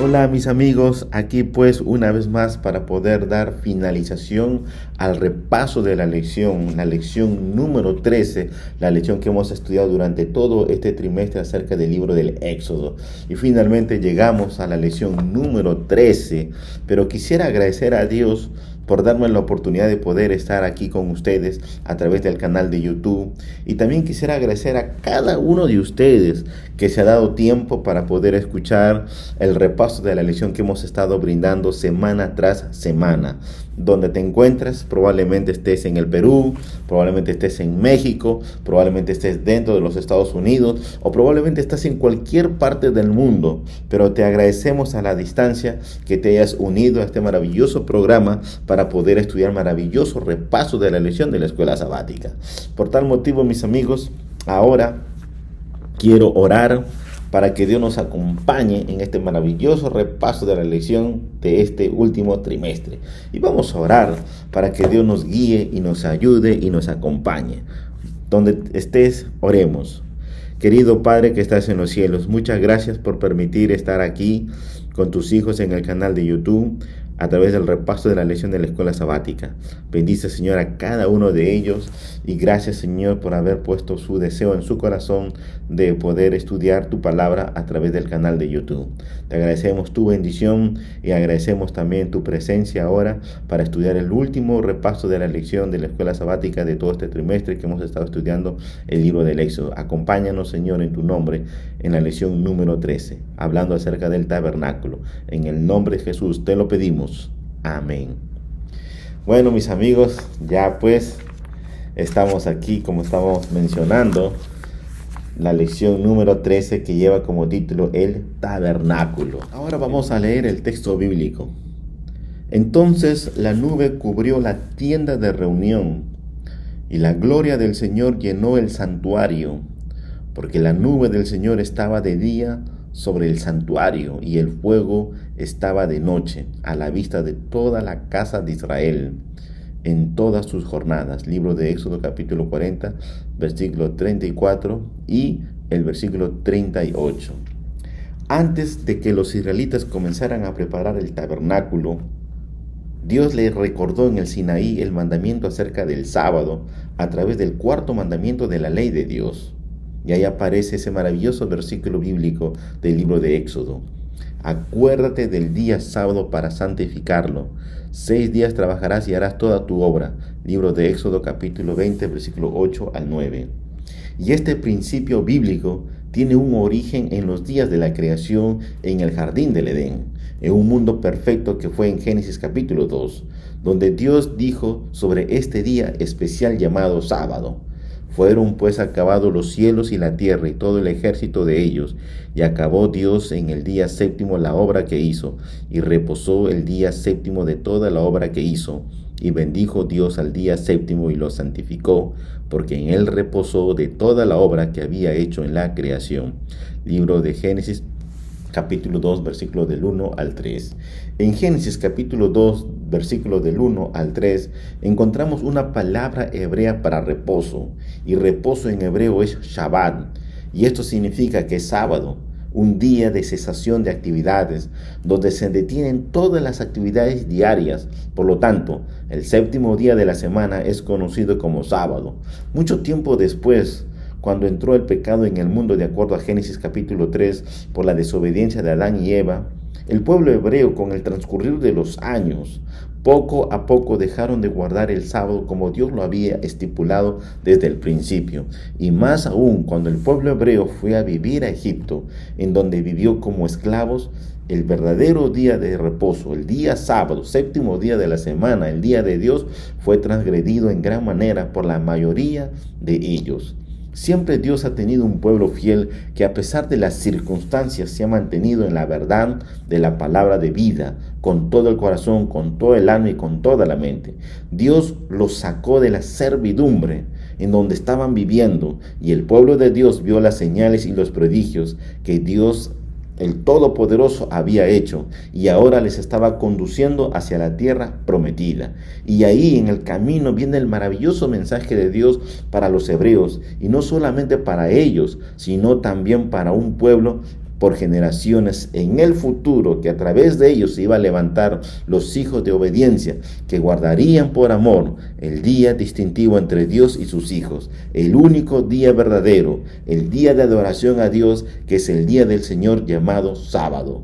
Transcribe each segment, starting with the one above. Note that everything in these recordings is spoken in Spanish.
Hola mis amigos, aquí pues una vez más para poder dar finalización al repaso de la lección número 13, la lección que hemos estudiado durante todo este trimestre acerca del libro del Éxodo. Y finalmente llegamos a la lección número 13, pero quisiera agradecer a Dios por darme la oportunidad de poder estar aquí con ustedes a través del canal de YouTube. Y también quisiera agradecer a cada uno de ustedes que se ha dado tiempo para poder escuchar el repaso de la lección que hemos estado brindando semana tras semana. Donde te encuentres, probablemente estés en el Perú, probablemente estés en México, probablemente estés dentro de los Estados Unidos o probablemente estás en cualquier parte del mundo, pero te agradecemos a la distancia que te hayas unido a este maravilloso programa para poder estudiar maravilloso repaso de la lección de la escuela sabática. Por tal motivo, mis amigos, ahora quiero orar para que Dios nos acompañe en este maravilloso repaso de la lección de este último trimestre. Y vamos a orar para que Dios nos guíe y nos ayude y nos acompañe. Donde estés, oremos. Querido Padre que estás en los cielos, muchas gracias por permitir estar aquí con tus hijos en el canal de YouTube a través del repaso de la lección de la escuela sabática. Bendice, Señor, a cada uno de ellos y gracias, Señor, por haber puesto su deseo en su corazón de poder estudiar tu palabra a través del canal de YouTube. Te agradecemos tu bendición y agradecemos también tu presencia ahora para estudiar el último repaso de la lección de la escuela sabática de todo este trimestre que hemos estado estudiando el libro del Éxodo. Acompáñanos, Señor, en tu nombre en la lección número 13, hablando acerca del tabernáculo. En el nombre de Jesús te lo pedimos. Amén. Bueno, mis amigos, ya pues estamos aquí, como estamos mencionando, la lección número 13 que lleva como título el tabernáculo. Ahora vamos a leer el texto bíblico. Entonces la nube cubrió la tienda de reunión y la gloria del Señor llenó el santuario, porque la nube del Señor estaba de día sobre el santuario y el fuego estaba de noche a la vista de toda la casa de Israel en todas sus jornadas. Libro de Éxodo capítulo 40, versículo 34 y el versículo 38. Antes de que los israelitas comenzaran a preparar el tabernáculo, Dios les recordó en el Sinaí el mandamiento acerca del sábado a través del cuarto mandamiento de la ley de Dios. Y ahí aparece ese maravilloso versículo bíblico del libro de Éxodo. Acuérdate del día sábado para santificarlo. 6 días trabajarás y harás toda tu obra. Libro de Éxodo capítulo 20, versículo 8 al 9. Y este principio bíblico tiene un origen en los días de la creación en el jardín del Edén, en un mundo perfecto que fue en Génesis capítulo 2, donde Dios dijo sobre este día especial llamado sábado. Fueron pues acabados los cielos y la tierra y todo el ejército de ellos, y acabó Dios en el día séptimo la obra que hizo, y reposó el día séptimo de toda la obra que hizo, y bendijo Dios al día séptimo y lo santificó, porque en él reposó de toda la obra que había hecho en la creación. Libro de Génesis capítulo 2, versículo del 1 al 3. En Génesis capítulo 2, versículo del 1 al 3, encontramos una palabra hebrea para reposo, y reposo en hebreo es Shabbat, y esto significa que es sábado, un día de cesación de actividades, donde se detienen todas las actividades diarias. Por lo tanto, el séptimo día de la semana es conocido como sábado. Mucho tiempo después, cuando entró el pecado en el mundo de acuerdo a Génesis capítulo 3 por la desobediencia de Adán y Eva, el pueblo hebreo con el transcurrir de los años, poco a poco dejaron de guardar el sábado como Dios lo había estipulado desde el principio. Y más aún cuando el pueblo hebreo fue a vivir a Egipto, en donde vivió como esclavos, el verdadero día de reposo, el día sábado, séptimo día de la semana, el día de Dios, fue transgredido en gran manera por la mayoría de ellos. Siempre Dios ha tenido un pueblo fiel que a pesar de las circunstancias se ha mantenido en la verdad de la palabra de vida, con todo el corazón, con todo el alma y con toda la mente. Dios los sacó de la servidumbre en donde estaban viviendo y el pueblo de Dios vio las señales y los prodigios que Dios el Todopoderoso había hecho, y ahora les estaba conduciendo hacia la tierra prometida. Y ahí en el camino viene el maravilloso mensaje de Dios para los hebreos, y no solamente para ellos, sino también para un pueblo por generaciones en el futuro, que a través de ellos se iba a levantar los hijos de obediencia, que guardarían por amor el día distintivo entre Dios y sus hijos, el único día verdadero, el día de adoración a Dios, que es el día del Señor llamado sábado.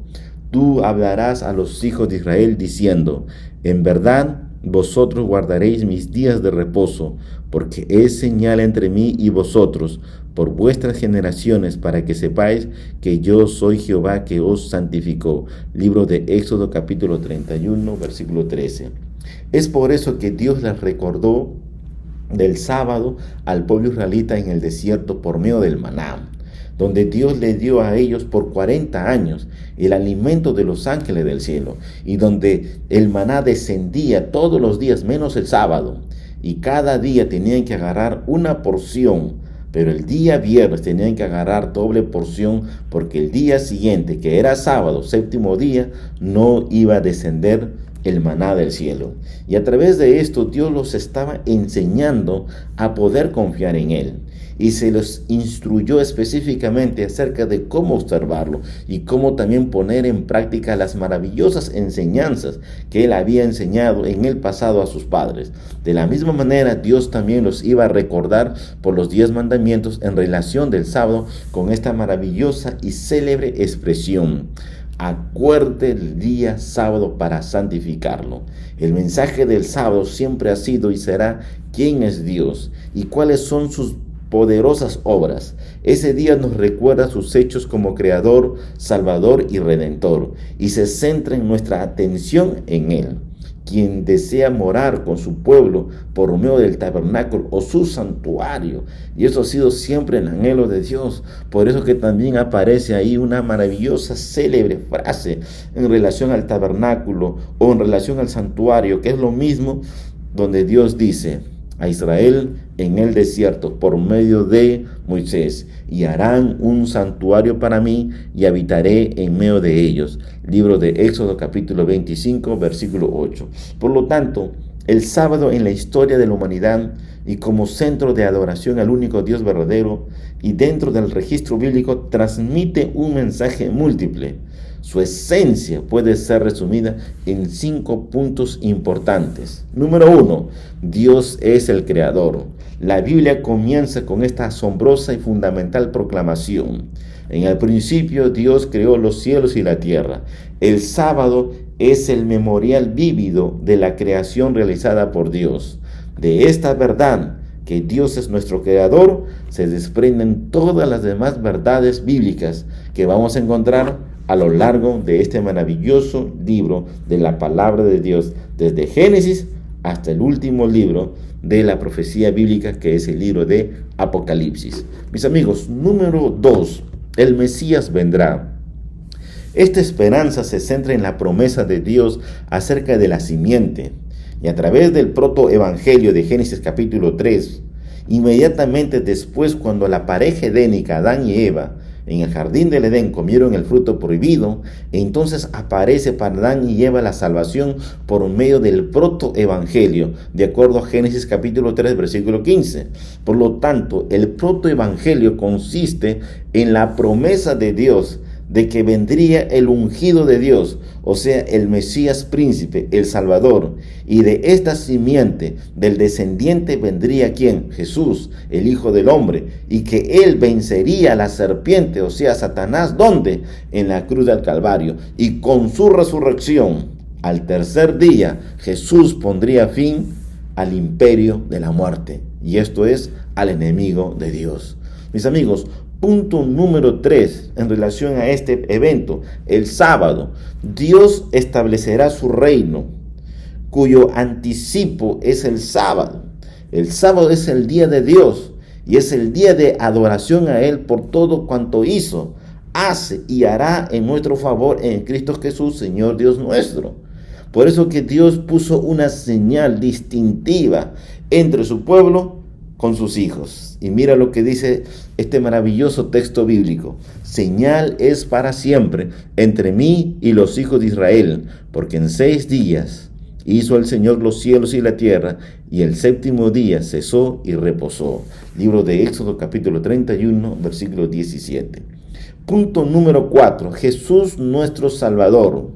Tú hablarás a los hijos de Israel diciendo: en verdad, vosotros guardaréis mis días de reposo, porque es señal entre mí y vosotros, por vuestras generaciones, para que sepáis que yo soy Jehová que os santificó. Libro de Éxodo capítulo 31, versículo 13. Es por eso que Dios les recordó del sábado al pueblo israelita en el desierto por medio del maná, donde Dios le dio a ellos por 40 años el alimento de los ángeles del cielo, y donde el maná descendía todos los días menos el sábado, y cada día tenían que agarrar una porción, pero el día viernes tenían que agarrar doble porción, porque el día siguiente, que era sábado, séptimo día, no iba a descender el maná del cielo. Y a través de esto Dios los estaba enseñando a poder confiar en Él, y se los instruyó específicamente acerca de cómo observarlo y cómo también poner en práctica las maravillosas enseñanzas que Él había enseñado en el pasado a sus padres. De la misma manera, Dios también los iba a recordar por los 10 mandamientos en relación del sábado, con esta maravillosa y célebre expresión: acuerde el día sábado para santificarlo. El mensaje del sábado siempre ha sido y será quién es Dios y cuáles son sus poderosas obras. Ese día nos recuerda sus hechos como Creador, Salvador y Redentor, y se centra en nuestra atención en Él, quien desea morar con su pueblo por medio del tabernáculo o su santuario. Y eso ha sido siempre el anhelo de Dios. Por eso que también aparece ahí una maravillosa, célebre frase en relación al tabernáculo o en relación al santuario, que es lo mismo, donde Dios dice a Israel en el desierto por medio de Moisés: y harán un santuario para mí y habitaré en medio de ellos. Libro de Éxodo capítulo 25, versículo 8. Por lo tanto, el sábado en la historia de la humanidad y como centro de adoración al único Dios verdadero y dentro del registro bíblico transmite un mensaje múltiple. Su esencia puede ser resumida en 5 puntos importantes. Número 1. Dios es el creador. La Biblia comienza con esta asombrosa y fundamental proclamación: en el principio Dios creó los cielos y la tierra. El sábado es el memorial vívido de la creación realizada por Dios. De esta verdad, que Dios es nuestro creador, se desprenden todas las demás verdades bíblicas que vamos a encontrar a lo largo de este maravilloso libro de la palabra de Dios, desde Génesis hasta el último libro de la profecía bíblica, que es el libro de Apocalipsis. Mis amigos, número 2, el Mesías vendrá. Esta esperanza se centra en la promesa de Dios acerca de la simiente, y a través del protoevangelio de Génesis capítulo 3, inmediatamente después, cuando la pareja edénica, Adán y Eva, en el jardín del Edén comieron el fruto prohibido, entonces aparece para Adán y Eva la salvación por medio del protoevangelio, de acuerdo a Génesis capítulo 3, versículo 15. Por lo tanto, el protoevangelio consiste en la promesa de Dios de que vendría el ungido de Dios, o sea, el Mesías príncipe, el Salvador, y de esta simiente, del descendiente, vendría ¿quién? Jesús, el Hijo del Hombre, y que Él vencería a la serpiente, o sea, Satanás, ¿dónde? En la cruz del Calvario, y con su resurrección, al tercer día, Jesús pondría fin al imperio de la muerte, y esto es, al enemigo de Dios. Mis amigos, punto número 3 en relación a este evento: el sábado. Dios establecerá su reino, cuyo anticipo es el sábado. El sábado es el día de Dios y es el día de adoración a Él por todo cuanto hizo, hace y hará en nuestro favor en Cristo Jesús, Señor Dios nuestro. Por eso que Dios puso una señal distintiva entre su pueblo con sus hijos. Y mira lo que dice este maravilloso texto bíblico: señal es para siempre entre mí y los hijos de Israel, porque en 6 días hizo el Señor los cielos y la tierra, y el séptimo día cesó y reposó. Libro de Éxodo capítulo 31, versículo 17. Punto número 4. Jesús nuestro Salvador.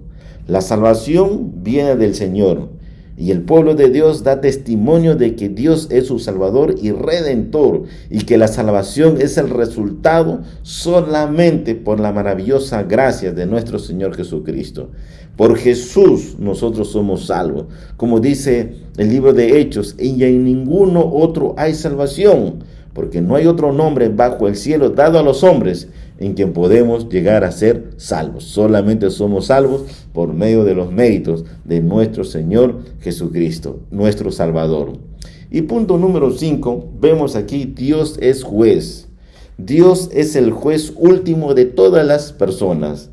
La salvación viene del Señor y el pueblo de Dios da testimonio de que Dios es su Salvador y Redentor y que la salvación es el resultado solamente por la maravillosa gracia de nuestro Señor Jesucristo. Por Jesús nosotros somos salvos. Como dice el libro de Hechos, y en ninguno otro hay salvación, porque no hay otro nombre bajo el cielo dado a los hombres en quien podemos llegar a ser salvos. Solamente somos salvos por medio de los méritos de nuestro Señor Jesucristo, nuestro Salvador. Y punto número 5, vemos aquí, Dios es juez. Dios es el juez último de todas las personas.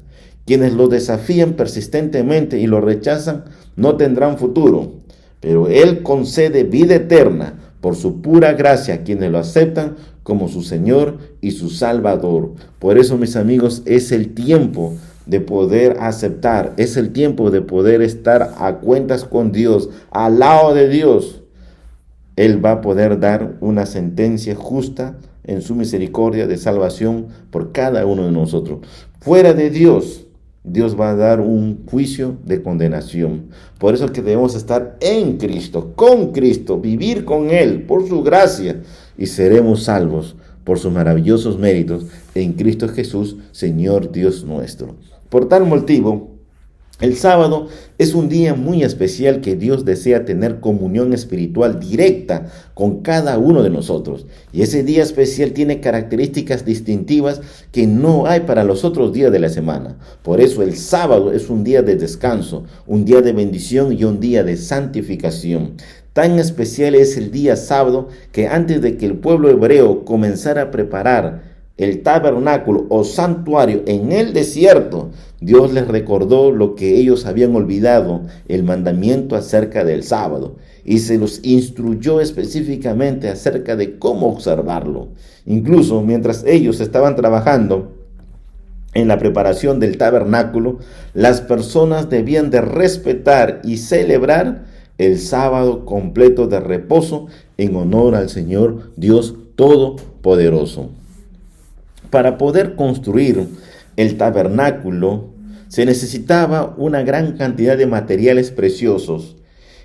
Quienes lo desafían persistentemente y lo rechazan no tendrán futuro, pero Él concede vida eterna por su pura gracia a quienes lo aceptan como su Señor y su Salvador. Por eso, mis amigos, es el tiempo de poder aceptar, es el tiempo de poder estar a cuentas con Dios, al lado de Dios. Él va a poder dar una sentencia justa en su misericordia de salvación por cada uno de nosotros. Fuera de Dios, Dios va a dar un juicio de condenación. Por eso es que debemos estar en Cristo, con Cristo, vivir con Él, por su gracia, y seremos salvos por sus maravillosos méritos en Cristo Jesús, Señor Dios nuestro. Por tal motivo, el sábado es un día muy especial que Dios desea tener comunión espiritual directa con cada uno de nosotros. Y ese día especial tiene características distintivas que no hay para los otros días de la semana. Por eso el sábado es un día de descanso, un día de bendición y un día de santificación. Tan especial es el día sábado que antes de que el pueblo hebreo comenzara a preparar el tabernáculo o santuario en el desierto, Dios les recordó lo que ellos habían olvidado, el mandamiento acerca del sábado, y se los instruyó específicamente acerca de cómo observarlo. Incluso mientras ellos estaban trabajando en la preparación del tabernáculo, las personas debían de respetar y celebrar el sábado completo de reposo en honor al Señor Dios Todopoderoso. Para poder construir el tabernáculo se necesitaba una gran cantidad de materiales preciosos,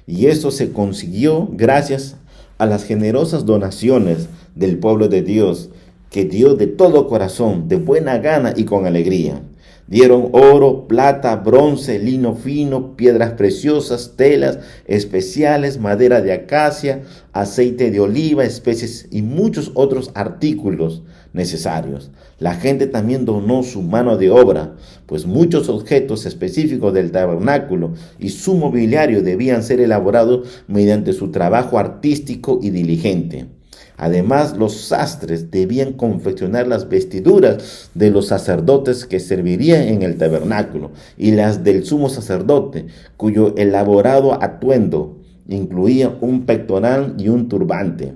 y eso se consiguió gracias a las generosas donaciones del pueblo de Dios, que dio de todo corazón, de buena gana y con alegría. Dieron oro, plata, bronce, lino fino, piedras preciosas, telas especiales, madera de acacia, aceite de oliva, especies y muchos otros artículos necesarios. La gente también donó su mano de obra, pues muchos objetos específicos del tabernáculo y su mobiliario debían ser elaborados mediante su trabajo artístico y diligente. Además, los sastres debían confeccionar las vestiduras de los sacerdotes que servirían en el tabernáculo y las del sumo sacerdote, cuyo elaborado atuendo incluía un pectoral y un turbante.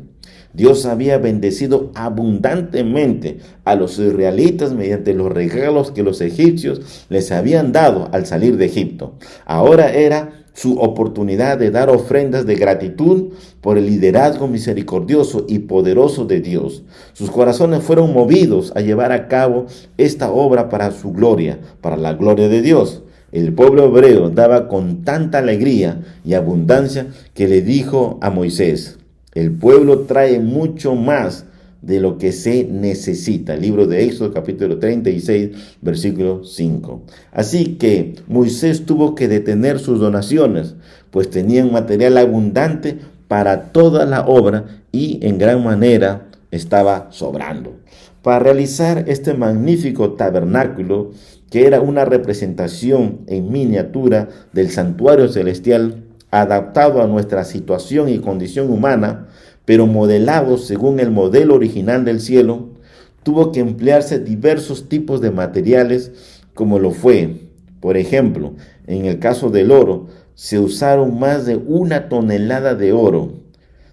Dios había bendecido abundantemente a los israelitas mediante los regalos que los egipcios les habían dado al salir de Egipto. Ahora era su oportunidad de dar ofrendas de gratitud por el liderazgo misericordioso y poderoso de Dios. Sus corazones fueron movidos a llevar a cabo esta obra para su gloria, para la gloria de Dios. El pueblo hebreo daba con tanta alegría y abundancia que le dijo a Moisés: el pueblo trae mucho más de lo que se necesita. Libro de Éxodo, capítulo 36, versículo 5. Así que Moisés tuvo que detener sus donaciones, pues tenían material abundante para toda la obra y en gran manera estaba sobrando. Para realizar este magnífico tabernáculo, que era una representación en miniatura del santuario celestial, adaptado a nuestra situación y condición humana, pero modelado según el modelo original del cielo, tuvo que emplearse diversos tipos de materiales, como lo fue, por ejemplo, en el caso del oro, se usaron más de 1 tonelada de oro.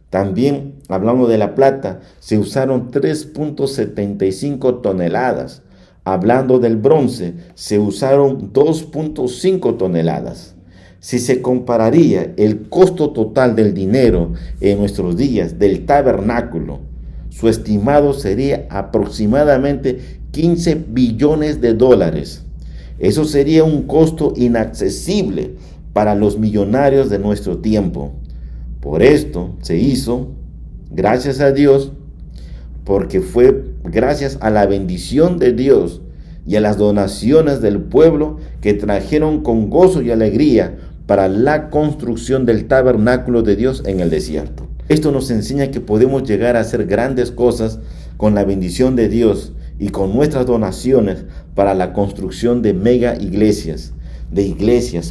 También, hablando de la plata, se usaron 3.75 toneladas. Hablando del bronce, se usaron 2.5 toneladas. Si se compararía el costo total del dinero en nuestros días del tabernáculo, su estimado sería aproximadamente 15 billones de dólares. Eso sería un costo inaccesible para los millonarios de nuestro tiempo. Por esto se hizo, gracias a Dios, porque fue gracias a la bendición de Dios y a las donaciones del pueblo que trajeron con gozo y alegría para la construcción del tabernáculo de Dios en el desierto. Esto nos enseña que podemos llegar a hacer grandes cosas con la bendición de Dios y con nuestras donaciones para la construcción de mega iglesias,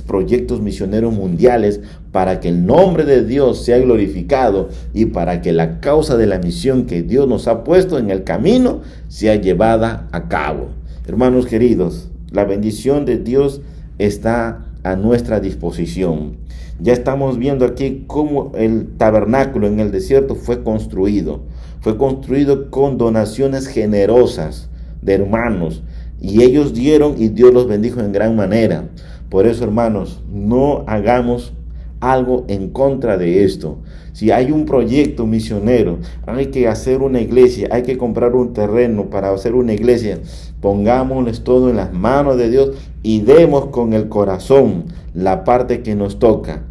proyectos misioneros mundiales, para que el nombre de Dios sea glorificado y para que la causa de la misión que Dios nos ha puesto en el camino sea llevada a cabo. Hermanos queridos, la bendición de Dios está a nuestra disposición. Ya estamos viendo aquí cómo el tabernáculo en el desierto fue construido. Fue construido con donaciones generosas de hermanos, y ellos dieron y Dios los bendijo en gran manera. Por eso, hermanos, no hagamos algo en contra de esto. Si hay un proyecto misionero, hay que hacer una iglesia, hay que comprar un terreno para hacer una iglesia, pongámosles todo en las manos de Dios y demos con el corazón la parte que nos toca.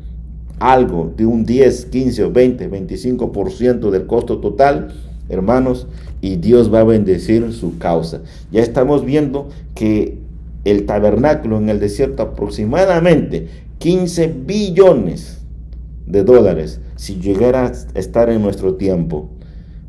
Algo de un 10, 15 o 20, 25% del costo total, hermanos, y Dios va a bendecir su causa. Ya estamos viendo que el tabernáculo en el desierto, aproximadamente 15 billones de dólares, si llegara a estar en nuestro tiempo.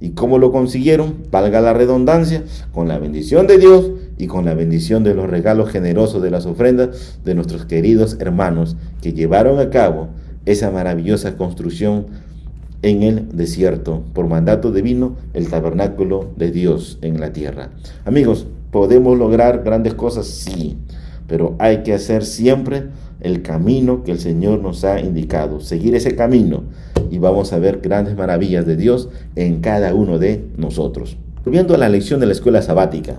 ¿Y cómo lo consiguieron? Valga la redundancia, con la bendición de Dios y con la bendición de los regalos generosos de las ofrendas de nuestros queridos hermanos que llevaron a cabo esa maravillosa construcción en el desierto, por mandato divino, el tabernáculo de Dios en la tierra. Amigos, ¿podemos lograr grandes cosas? Sí, pero hay que hacer siempre el camino que el Señor nos ha indicado, seguir ese camino, y vamos a ver grandes maravillas de Dios en cada uno de nosotros. Volviendo a la lección de la escuela sabática,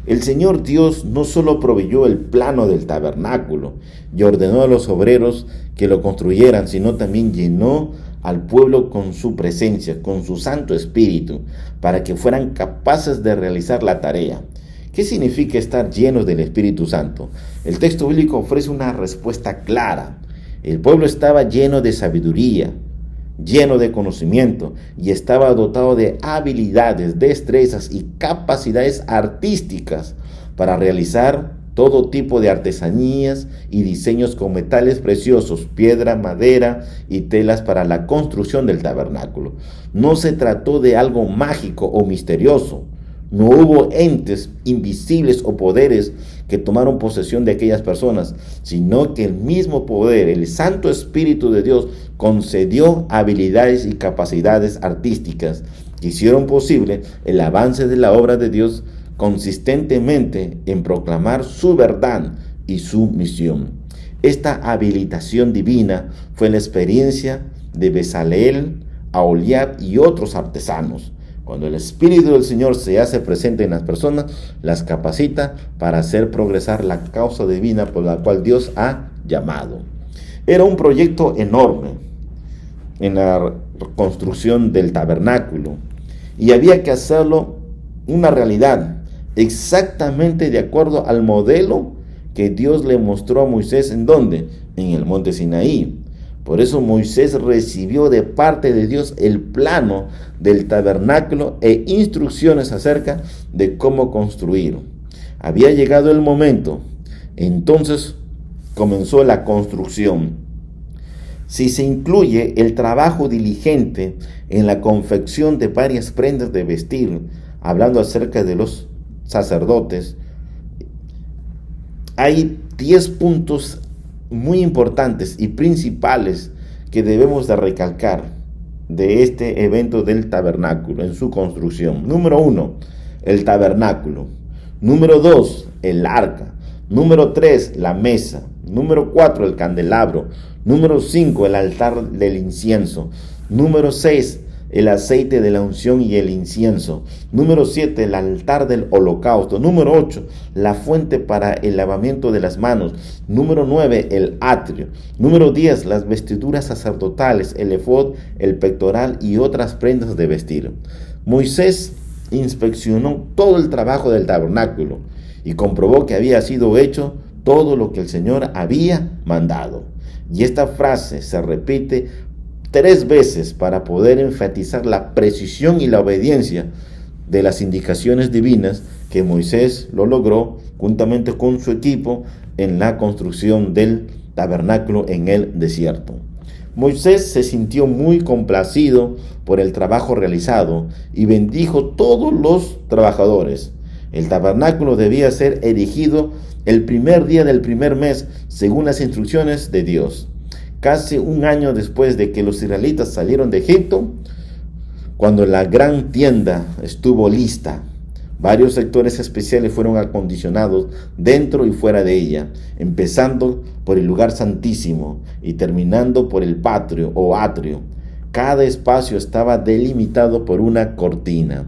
el Señor Dios no solo proveyó el plano del tabernáculo y ordenó a los obreros que lo construyeran, sino también llenó al pueblo con su presencia, con su Santo Espíritu, para que fueran capaces de realizar la tarea. ¿Qué significa estar llenos del Espíritu Santo? El texto bíblico ofrece una respuesta clara. El pueblo estaba lleno de sabiduría, lleno de conocimiento, y estaba dotado de habilidades, destrezas y capacidades artísticas para realizar todo tipo de artesanías y diseños con metales preciosos, piedra, madera y telas para la construcción del tabernáculo. No se trató de algo mágico o misterioso. No hubo entes invisibles o poderes que tomaron posesión de aquellas personas, sino que el mismo poder, el Santo Espíritu de Dios, concedió habilidades y capacidades artísticas que hicieron posible el avance de la obra de Dios consistentemente en proclamar su verdad y su misión. Esta habilitación divina fue la experiencia de Bezaleel, Aholiab y otros artesanos. Cuando el Espíritu del Señor se hace presente en las personas, las capacita para hacer progresar la causa divina por la cual Dios ha llamado. Era un proyecto enorme en la construcción del tabernáculo y había que hacerlo una realidad, exactamente de acuerdo al modelo que Dios le mostró a Moisés. ¿En dónde? En el monte Sinaí. Por eso Moisés recibió de parte de Dios el plano del tabernáculo e instrucciones acerca de cómo construir. Había llegado el momento, entonces comenzó la construcción. Si se incluye el trabajo diligente en la confección de varias prendas de vestir, hablando acerca de los sacerdotes, hay 10 puntos muy importantes y principales que debemos de recalcar de este evento del tabernáculo en su construcción. Número 1, el tabernáculo. Número 2, el arca. Número 3, la mesa. Número 4, el candelabro. Número 5, el altar del incienso. Número 6, el aceite de la unción y el incienso. Número 7, el altar del holocausto. Número 8, la fuente para el lavamiento de las manos. Número 9, el atrio. Número 10, las vestiduras sacerdotales, el efod, el pectoral y otras prendas de vestir. Moisés inspeccionó todo el trabajo del tabernáculo y comprobó que había sido hecho todo lo que el Señor había mandado. Y esta frase se repite 3 veces para poder enfatizar la precisión y la obediencia de las indicaciones divinas que Moisés lo logró juntamente con su equipo en la construcción del tabernáculo en el desierto. Moisés se sintió muy complacido por el trabajo realizado y bendijo todos los trabajadores. El tabernáculo debía ser erigido el primer día del primer mes según las instrucciones de Dios. Casi un año después de que los israelitas salieron de Egipto, cuando la gran tienda estuvo lista, varios sectores especiales fueron acondicionados dentro y fuera de ella, empezando por el lugar santísimo y terminando por el patio o atrio. Cada espacio estaba delimitado por una cortina.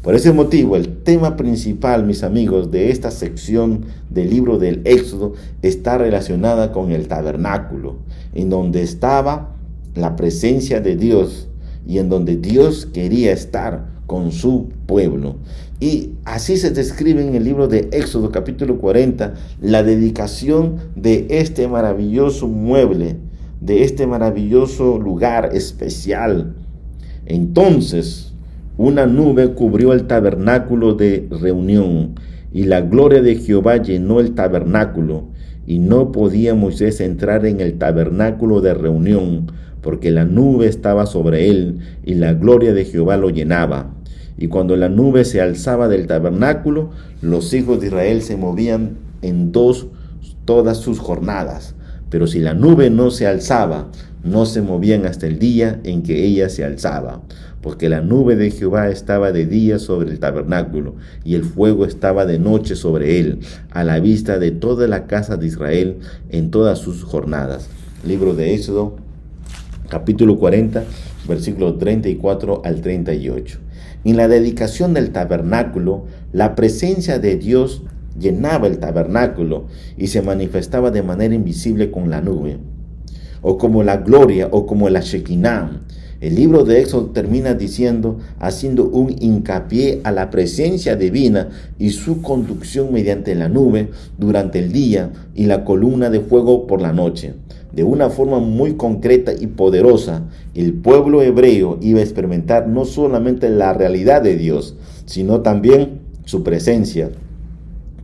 Por ese motivo, el tema principal, mis amigos, de esta sección del libro del Éxodo está relacionada con el tabernáculo, en donde estaba la presencia de Dios y en donde Dios quería estar con su pueblo. Y así se describe en el libro de Éxodo capítulo 40 la dedicación de este maravilloso mueble, de este maravilloso lugar especial. Entonces, una nube cubrió el tabernáculo de reunión, y la gloria de Jehová llenó el tabernáculo, y no podía Moisés entrar en el tabernáculo de reunión, porque la nube estaba sobre él, y la gloria de Jehová lo llenaba. Y cuando la nube se alzaba del tabernáculo, los hijos de Israel se movían en dos todas sus jornadas. Pero si la nube no se alzaba, no se movían hasta el día en que ella se alzaba, porque la nube de Jehová estaba de día sobre el tabernáculo, y el fuego estaba de noche sobre él, a la vista de toda la casa de Israel en todas sus jornadas. Libro de Éxodo, capítulo 40, versículos 34 al 38. En la dedicación del tabernáculo, la presencia de Dios llenaba el tabernáculo y se manifestaba de manera invisible con la nube, o como la gloria, o como la Shekinah. El libro de Éxodo termina diciendo, haciendo un hincapié a la presencia divina y su conducción mediante la nube durante el día y la columna de fuego por la noche. De una forma muy concreta y poderosa, el pueblo hebreo iba a experimentar no solamente la realidad de Dios, sino también su presencia,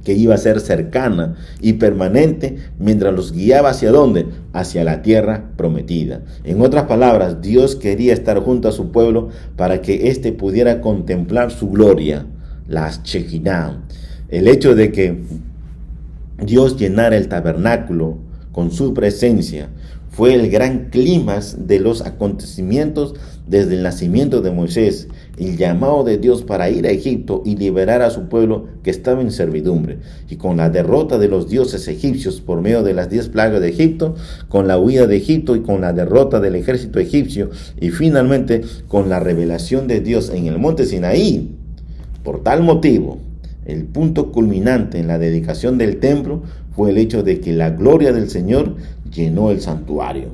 que iba a ser cercana y permanente mientras los guiaba ¿hacia dónde? Hacia la tierra prometida. En otras palabras, Dios quería estar junto a su pueblo para que éste pudiera contemplar su gloria, la Shekinah. El hecho de que Dios llenara el tabernáculo con su presencia fue el gran clímax de los acontecimientos desde el nacimiento de Moisés, el llamado de Dios para ir a Egipto y liberar a su pueblo que estaba en servidumbre, y con la derrota de los dioses egipcios por medio de las 10 plagas de Egipto, con la huida de Egipto y con la derrota del ejército egipcio, y finalmente con la revelación de Dios en el monte Sinaí. Por tal motivo, el punto culminante en la dedicación del templo fue el hecho de que la gloria del Señor llenó el santuario,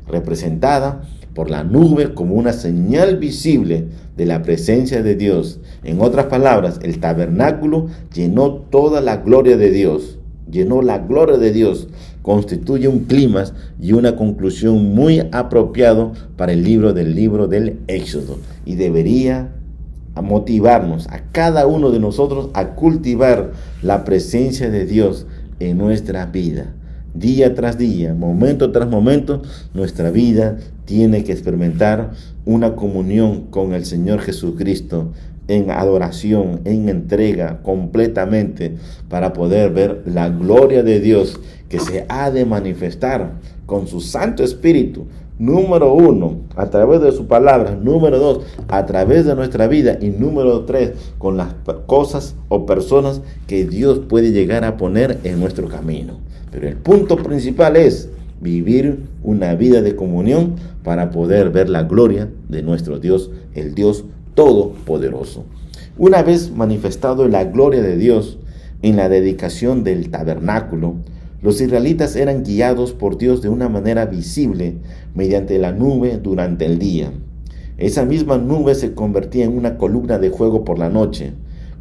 representada por la nube como una señal visible de la presencia de Dios. En otras palabras, el tabernáculo llenó toda la gloria de Dios, llenó la gloria de Dios. Constituye un clímax y una conclusión muy apropiado para el libro del Éxodo, y debería motivarnos a cada uno de nosotros a cultivar la presencia de Dios en nuestra vida. Día tras día, momento tras momento, nuestra vida tiene que experimentar una comunión con el Señor Jesucristo en adoración, en entrega completamente, para poder ver la gloria de Dios que se ha de manifestar con su Santo Espíritu. Número 1, a través de su palabra. Número 2, a través de nuestra vida. Y número 3, con las cosas o personas que Dios puede llegar a poner en nuestro camino. Pero el punto principal es vivir una vida de comunión para poder ver la gloria de nuestro Dios, el Dios Todopoderoso. Una vez manifestado la gloria de Dios en la dedicación del tabernáculo, los israelitas eran guiados por Dios de una manera visible mediante la nube durante el día. Esa misma nube se convertía en una columna de fuego por la noche.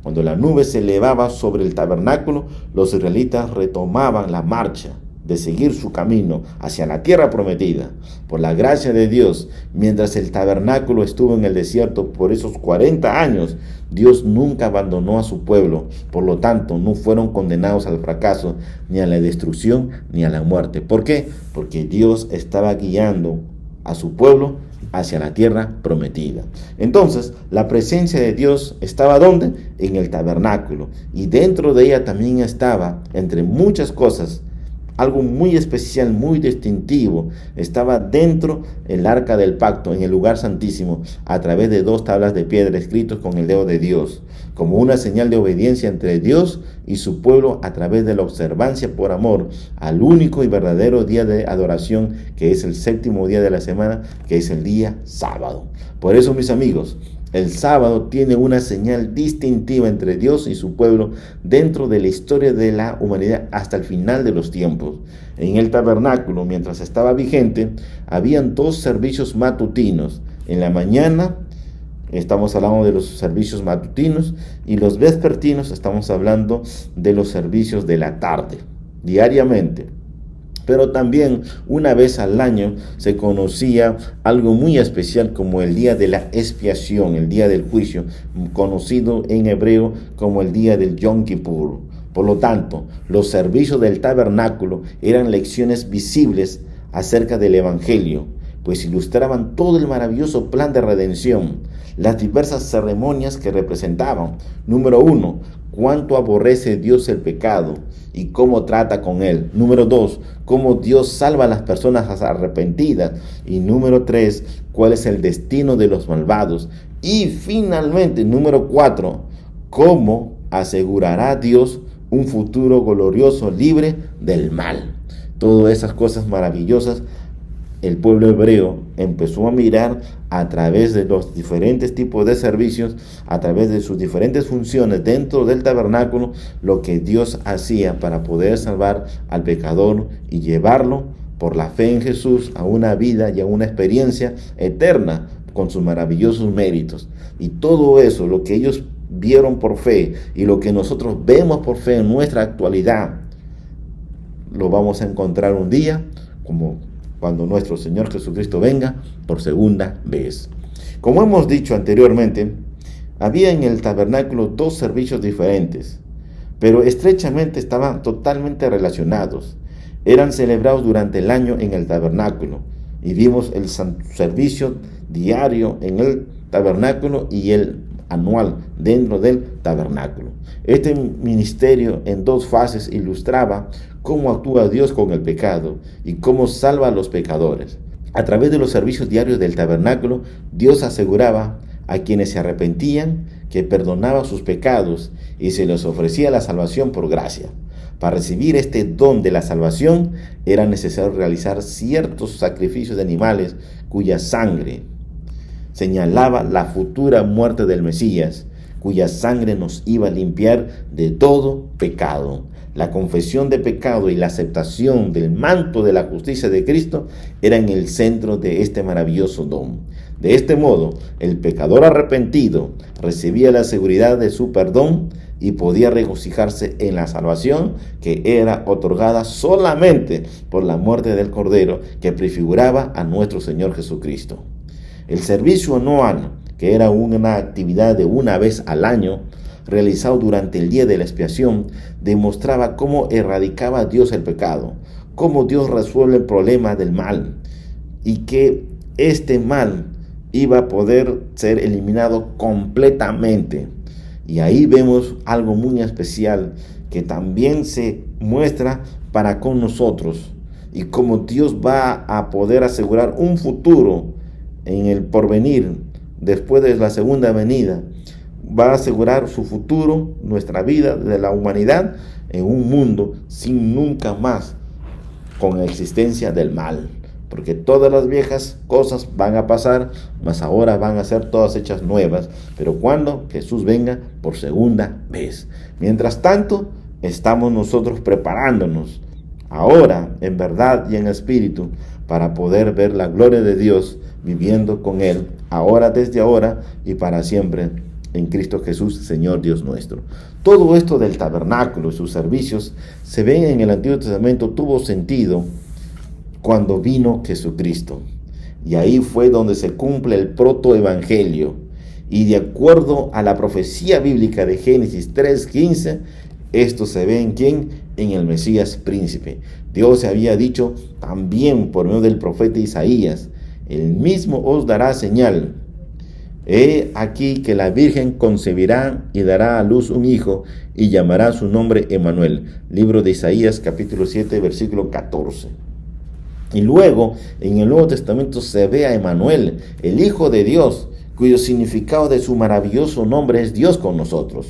Cuando la nube se elevaba sobre el tabernáculo, los israelitas retomaban la marcha de seguir su camino hacia la tierra prometida. Por la gracia de Dios, mientras el tabernáculo estuvo en el desierto por esos 40 años, Dios nunca abandonó a su pueblo. Por lo tanto, no fueron condenados al fracaso, ni a la destrucción, ni a la muerte. ¿Por qué? Porque Dios estaba guiando a su pueblo hacia la tierra prometida. Entonces, la presencia de Dios estaba ¿dónde? En el tabernáculo. Y dentro de ella también estaba, entre muchas cosas, algo muy especial, muy distintivo. Estaba dentro el arca del pacto, en el lugar santísimo, a través de 2 tablas de piedra escritos con el dedo de Dios, como una señal de obediencia entre Dios y su pueblo a través de la observancia por amor al único y verdadero día de adoración, que es el 7º día de la semana, que es el día sábado. Por eso, mis amigos, el sábado tiene una señal distintiva entre Dios y su pueblo dentro de la historia de la humanidad hasta el final de los tiempos. En el tabernáculo, mientras estaba vigente, habían 2 servicios matutinos. En la mañana, estamos hablando de los servicios matutinos, y los vespertinos, estamos hablando de los servicios de la tarde, diariamente. Pero también una vez al año se conocía algo muy especial como el día de la expiación, el día del juicio, conocido en hebreo como el día del Yom Kippur. Por lo tanto, los servicios del tabernáculo eran lecciones visibles acerca del Evangelio, pues ilustraban todo el maravilloso plan de redención, las diversas ceremonias que representaban. Número 1, cuánto aborrece Dios el pecado y cómo trata con él. Número 2, cómo Dios salva a las personas arrepentidas. Y número 3, cuál es el destino de los malvados. Y finalmente, número 4, cómo asegurará Dios un futuro glorioso libre del mal. Todas esas cosas maravillosas el pueblo hebreo empezó a mirar a través de los diferentes tipos de servicios, a través de sus diferentes funciones dentro del tabernáculo, lo que Dios hacía para poder salvar al pecador y llevarlo por la fe en Jesús a una vida y a una experiencia eterna con sus maravillosos méritos. Y todo eso, lo que ellos vieron por fe y lo que nosotros vemos por fe en nuestra actualidad, lo vamos a encontrar un día como cuando nuestro Señor Jesucristo venga por segunda vez. Como hemos dicho anteriormente, había en el tabernáculo 2 servicios diferentes, pero estrechamente estaban totalmente relacionados. Eran celebrados durante el año en el tabernáculo, y vimos el servicio diario en el tabernáculo y el anual dentro del tabernáculo. Este ministerio en 2 fases ilustraba cómo actúa Dios con el pecado y cómo salva a los pecadores. A través de los servicios diarios del tabernáculo, Dios aseguraba a quienes se arrepentían que perdonaba sus pecados y se les ofrecía la salvación por gracia. Para recibir este don de la salvación era necesario realizar ciertos sacrificios de animales cuya sangre señalaba la futura muerte del Mesías, cuya sangre nos iba a limpiar de todo pecado. La confesión de pecado y la aceptación del manto de la justicia de Cristo eran el centro de este maravilloso don. De este modo, el pecador arrepentido recibía la seguridad de su perdón y podía regocijarse en la salvación que era otorgada solamente por la muerte del Cordero, que prefiguraba a nuestro Señor Jesucristo. El servicio anual, que era una actividad de una vez al año, realizado durante el día de la expiación, demostraba cómo erradicaba Dios el pecado, cómo Dios resuelve el problema del mal, y que este mal iba a poder ser eliminado completamente. Y ahí vemos algo muy especial que también se muestra para con nosotros, y cómo Dios va a poder asegurar un futuro en el porvenir, después de la segunda venida. Va a asegurar su futuro, nuestra vida de la humanidad, en un mundo sin nunca más con existencia del mal. Porque todas las viejas cosas van a pasar, mas ahora van a ser todas hechas nuevas. Pero cuando Jesús venga por segunda vez. Mientras tanto, estamos nosotros preparándonos ahora en verdad y en espíritu, para poder ver la gloria de Dios viviendo con Él, ahora, desde ahora y para siempre, en Cristo Jesús, Señor Dios nuestro. Todo esto del tabernáculo y sus servicios se ve en el Antiguo Testamento, tuvo sentido cuando vino Jesucristo. Y ahí fue donde se cumple el protoevangelio. Y de acuerdo a la profecía bíblica de Génesis 3:15, esto se ve en ¿quién? En el Mesías príncipe. Dios había dicho también por medio del profeta Isaías: el mismo os dará señal. He aquí que la Virgen concebirá y dará a luz un hijo, y llamará su nombre Emmanuel. Libro de Isaías, capítulo 7, versículo 14. Y luego, en el Nuevo Testamento se ve a Emmanuel, el Hijo de Dios, cuyo significado de su maravilloso nombre es Dios con nosotros.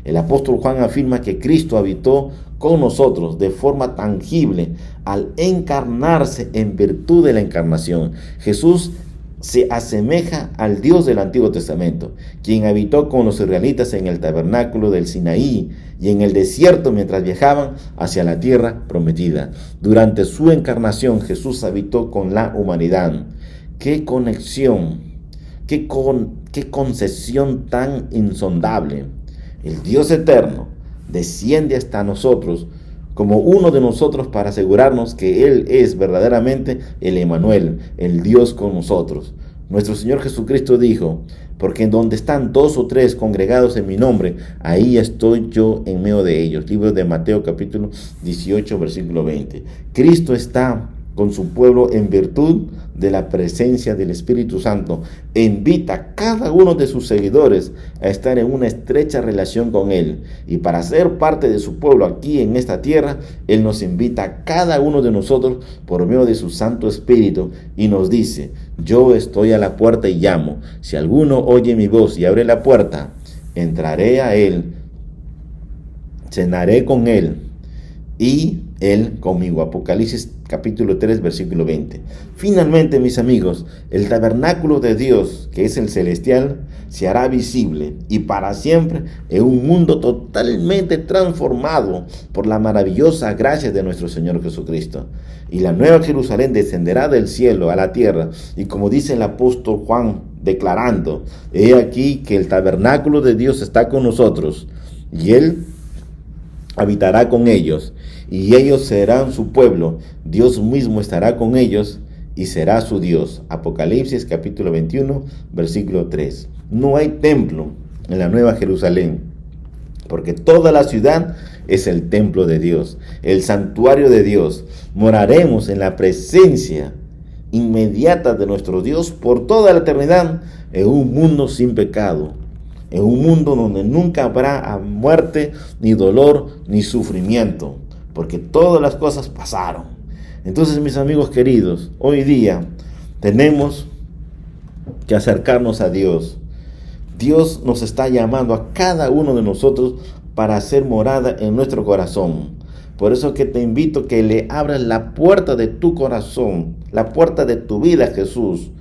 El apóstol Juan afirma que Cristo habitó con nosotros de forma tangible al encarnarse en virtud de la encarnación. Jesús se asemeja al Dios del Antiguo Testamento, quien habitó con los israelitas en el tabernáculo del Sinaí y en el desierto mientras viajaban hacia la tierra prometida. Durante su encarnación, Jesús habitó con la humanidad. ¡Qué conexión! ¡Qué concesión tan insondable! El Dios eterno desciende hasta nosotros como uno de nosotros para asegurarnos que Él es verdaderamente el Emmanuel, el Dios con nosotros. Nuestro Señor Jesucristo dijo: porque en donde están 2 o 3 congregados en mi nombre, ahí estoy yo en medio de ellos. Libro de Mateo capítulo 18, versículo 20. Cristo está con su pueblo en virtud de la presencia del Espíritu Santo. E invita a cada uno de sus seguidores a estar en una estrecha relación con Él. Y para ser parte de su pueblo aquí en esta tierra, Él nos invita a cada uno de nosotros por medio de su Santo Espíritu y nos dice: yo estoy a la puerta y llamo. Si alguno oye mi voz y abre la puerta, entraré a Él, cenaré con Él y Él conmigo. Apocalipsis capítulo 3, versículo 20. Finalmente, mis amigos, el tabernáculo de Dios, que es el celestial, se hará visible y para siempre en un mundo totalmente transformado por la maravillosa gracia de nuestro Señor Jesucristo. Y la nueva Jerusalén descenderá del cielo a la tierra, y como dice el apóstol Juan declarando: he aquí que el tabernáculo de Dios está con nosotros, y Él habitará con ellos, y ellos serán su pueblo. Dios mismo estará con ellos y será su Dios. Apocalipsis capítulo 21, versículo 3. No hay templo en la Nueva Jerusalén, porque toda la ciudad es el templo de Dios, el santuario de Dios. Moraremos en la presencia inmediata de nuestro Dios por toda la eternidad, en un mundo sin pecado, en un mundo donde nunca habrá muerte, ni dolor, ni sufrimiento, porque todas las cosas pasaron. Entonces, mis amigos queridos, hoy día tenemos que acercarnos a Dios. Dios nos está llamando a cada uno de nosotros para hacer morada en nuestro corazón. Por eso que te invito que le abras la puerta de tu corazón, la puerta de tu vida a Jesús,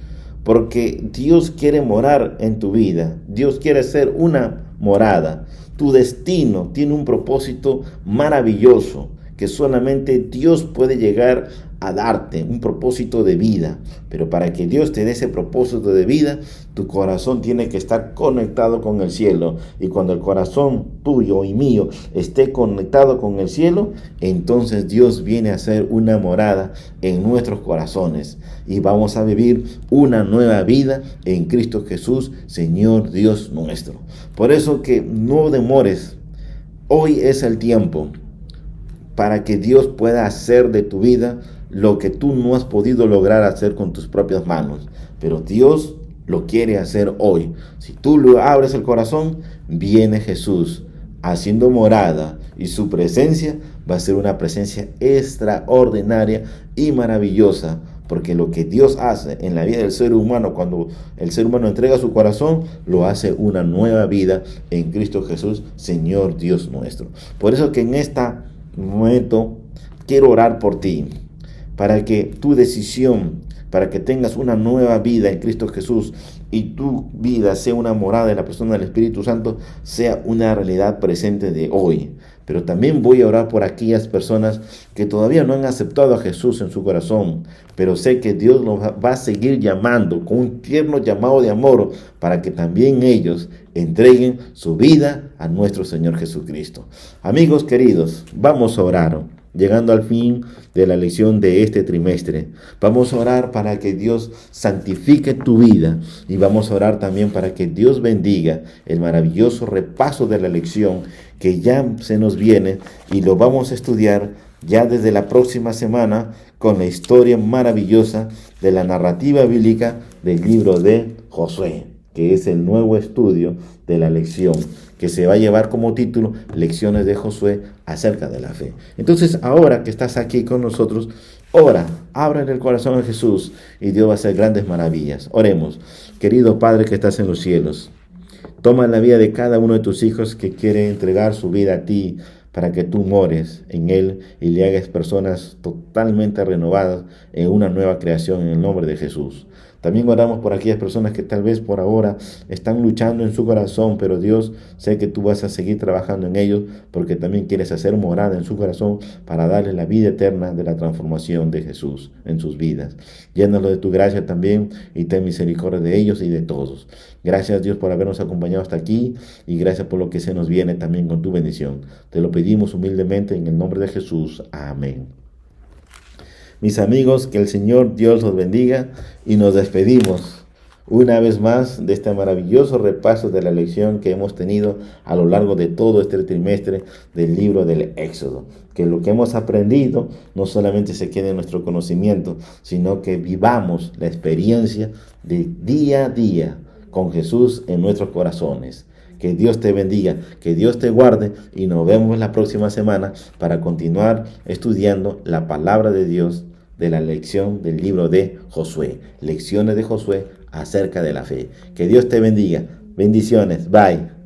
porque Dios quiere morar en tu vida. Dios quiere ser una morada. Tu destino tiene un propósito maravilloso que solamente Dios puede llegar a darte, un propósito de vida. Pero para que Dios te dé ese propósito de vida, tu corazón tiene que estar conectado con el cielo. Y cuando el corazón tuyo y mío esté conectado con el cielo, entonces Dios viene a hacer una morada en nuestros corazones. Y vamos a vivir una nueva vida en Cristo Jesús, Señor Dios nuestro. Por eso que no demores. Hoy es el tiempo para que Dios pueda hacer de tu vida lo que tú no has podido lograr hacer con tus propias manos. Pero Dios lo quiere hacer hoy. Si tú le abres el corazón, viene Jesús haciendo morada, y su presencia va a ser una presencia extraordinaria y maravillosa. Porque lo que Dios hace en la vida del ser humano, cuando el ser humano entrega su corazón, lo hace una nueva vida en Cristo Jesús, Señor Dios nuestro. Por eso que en este momento quiero orar por ti, para que tu decisión, para que tengas una nueva vida en Cristo Jesús y tu vida sea una morada de la persona del Espíritu Santo, sea una realidad presente de hoy. pero también voy a orar por aquellas personas que todavía no han aceptado a Jesús en su corazón, pero sé que Dios los va a seguir llamando con un tierno llamado de amor para que también ellos entreguen su vida a nuestro Señor Jesucristo. Amigos queridos, vamos a orar. Llegando al fin de la lección de este trimestre, vamos a orar para que Dios santifique tu vida y vamos a orar también para que Dios bendiga el maravilloso repaso de la lección que ya se nos viene y lo vamos a estudiar ya desde la próxima semana con la historia maravillosa de la narrativa bíblica del libro de Josué, que es el nuevo estudio de la lección que se va a llevar como título Lecciones de Josué acerca de la fe. Entonces, ahora que estás aquí con nosotros, ora, ábrele el corazón a Jesús y Dios va a hacer grandes maravillas. Oremos. Querido Padre que estás en los cielos, toma la vida de cada uno de tus hijos que quiere entregar su vida a ti para que tú mores en él y le hagas personas totalmente renovadas en una nueva creación en el nombre de Jesús. También oramos por aquellas personas que tal vez por ahora están luchando en su corazón, pero Dios, sé que tú vas a seguir trabajando en ellos porque también quieres hacer morada en su corazón para darles la vida eterna de la transformación de Jesús en sus vidas. Llénalo de tu gracia también y ten misericordia de ellos y de todos. Gracias Dios por habernos acompañado hasta aquí y gracias por lo que se nos viene también con tu bendición. Te lo pedimos humildemente en el nombre de Jesús. Amén. Mis amigos, que el Señor Dios los bendiga y nos despedimos una vez más de este maravilloso repaso de la lección que hemos tenido a lo largo de todo este trimestre del libro del Éxodo. Que lo que hemos aprendido no solamente se quede en nuestro conocimiento, sino que vivamos la experiencia de día a día con Jesús en nuestros corazones. Que Dios te bendiga, que Dios te guarde y nos vemos la próxima semana para continuar estudiando la palabra de Dios de la lección del libro de Josué. Lecciones de Josué acerca de la fe. Que Dios te bendiga. Bendiciones. Bye.